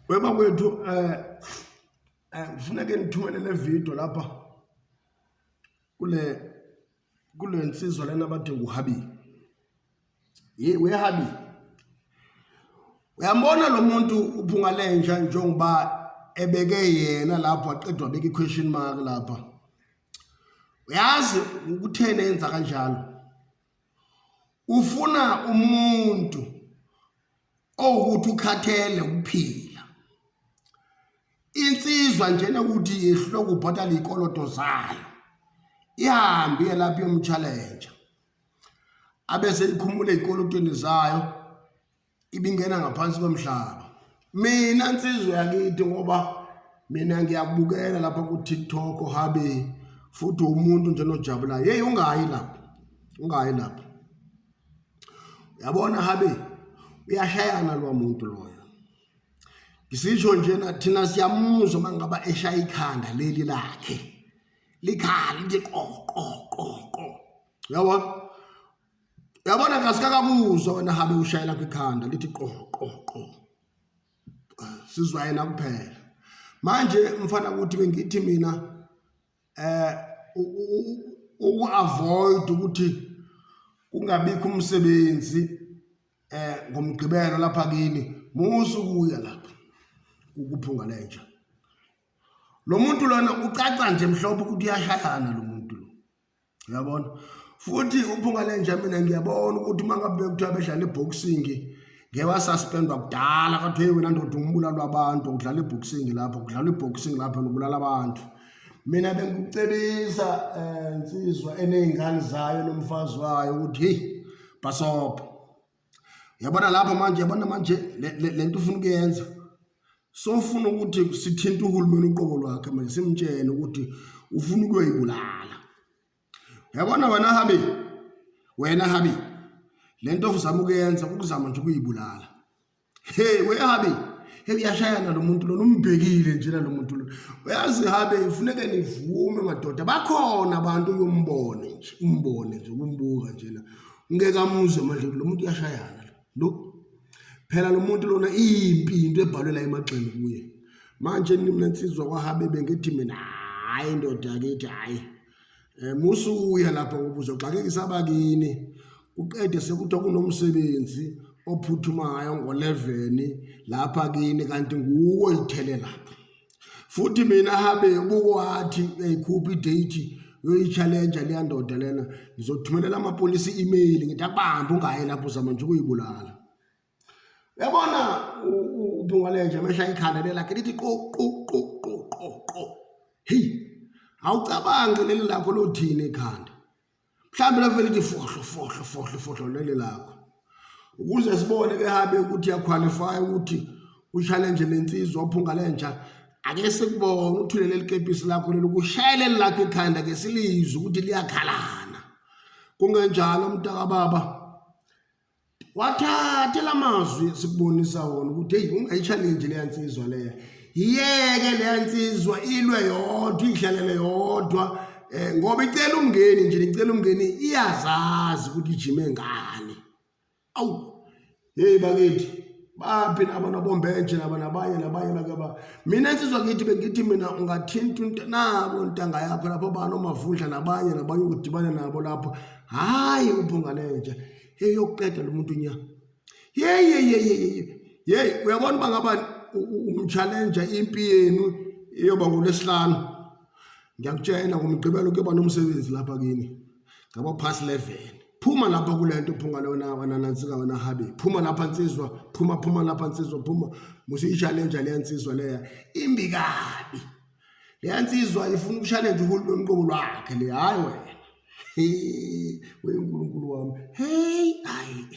Weba kwethu kufuneka nithumelele video lapha kule nsizwa lena abathi nguHabi. weHabi, uyambona lo muntu uphungalenja njengoba ebeke yena lapho aqedwa abeka i-question mark lapha. Uyazi ukuthene yenza kanjalo? Ufuna umuntu owukuthi ukhathele ukuphila. Insizwa njena ukuthi yehloko ubhatala ikoloto zayo, ihambe lapha yomchallenge, abese ikhumule ikolotweni zayo, ibingena ngaphansi komhlaba. Mina insizwa yakithi, ngoba mina ngiyakubukela lapha ku TikTok Habi, futhi umuntu nje nojabulayo. Hey, ungayi lapha. Uyabona Habi, uyashayana lo muntu loyo. Ngisisho nje thina siyamuzwa mangaba eshaya ikhanda leli lakhe. Likhala lithi qo. Uyabona kasikakabuzwa wena Habi ushayela kwikhanda lithi qo. Sizwa yena kuphela. Manje mfana ukuthi bengithi mina uku-avoid ukuthi kungabikho umsebenzi ngomgqibelo lapha kini, musukuya lapha ukuphungalenja. Lo muntu lona ucaca nje mhlophe ukuthi uyashayana lo muntu lo. Uyabona? Futhi uphungalenja mina ngiyabona ukuthi mangabe kuthiwa bedlala iboxing ngewa suspendwa kudala kathi hey wena ndoda umbulala abantu udlala iboxing lapha nobulala abantu. Mina bengikucebisa insizwa enezingane zayo nomfazi wayo ukuthi hey basopha. Yabona lapha manje, lento ufuna ukuyenza. Sofuna ukuthi sithinta uhulumeni uqobo lwakhe manje simtshene ukuthi ufuna ukuyoyibulala. Yabona wena Habi, lento uzama ukuyenza ukuzama nje ukuyibulala. Hey weHabi, uyashayana lo muntu lo, umbhekile nje lo muntu lo. Uyazi Habi, ufuneka nivume madoda. Bakhona abantu uyombone nje ukumbuka nje la. Ungeke amuzwe manje lo muntu uyashayana lo. Phela lo muntu lona impi into ebhalwe emagxeni kuye. Manje mina nsizwa kwaHabi bengithi mina hayi ndoda yakithi hayi. Musuya lapha ngoba uzoxakekisa abakini. Uqede sekuthiwa kunomsebenzi ophuthumayo ngo-11 lapha kini kanti nguwe ithele lapha. Futhi mina Habi ubukwathi uyayikhupha idate yoyi-challenge leya ndoda lena, ngizothumelela amapolisi i-email ngithi akubambe ungayi lapho uzama nje ukuyibulala. Uyabona uphungalenja meshaya ikhanda lelakhe lithi qo. Hey, awucabange leli lakho lothini ikhanda. Mhlambe lavele lithi fohlo leli lakho. Ukuze sibone ke Habi ukuthi uyaqualify ukuthi uchallenge lensizwa uphungalenja, ake sikubone uthulele likepisi lakho leli kushayela lakho ikhanda ke silizwe ukuthi liyakhalana. Kungenjalo mntaka baba. Wathathe lamazwi sikubonisa wona ukuthi hey ungayi-challenge leya nsizwa leya. Yeke leya nsizwa ilwe yodwa, ihlalele yodwa ngoba icela umngeni iyazazi ukuthi ijime ngani. Awu hey bakithi, baphi nabona bombenje nabanye bakaba. Mina nsizwa kithi bengithi mina ungathinta nabo ntanga yakho lapho banomavundla nabanye ukudibana nabo lapho. Hayi uphungalenja. Hey yokuqeda lo muntu nya. Hey uyabona bangaba umchallenge impi yenu iyoba ngoLwesihlanu. Ngiyakutshela ngomgqibelo kuyoba nomsebenzi lapha kini. Ngaba past 11. Phuma lapha kulento uphungale wena nansika wena Habi. Phuma lapha nsizwa, phuma lapha nsizwa, phuma. Musi-challenge leya nsizwa leya. Imbi kabi. Leya nsizwa ifuna ukuchallenge uhulumeni uqobo lwakhe le, hayi wena. Hey, weNkulunkulu wami. Hey, hayi.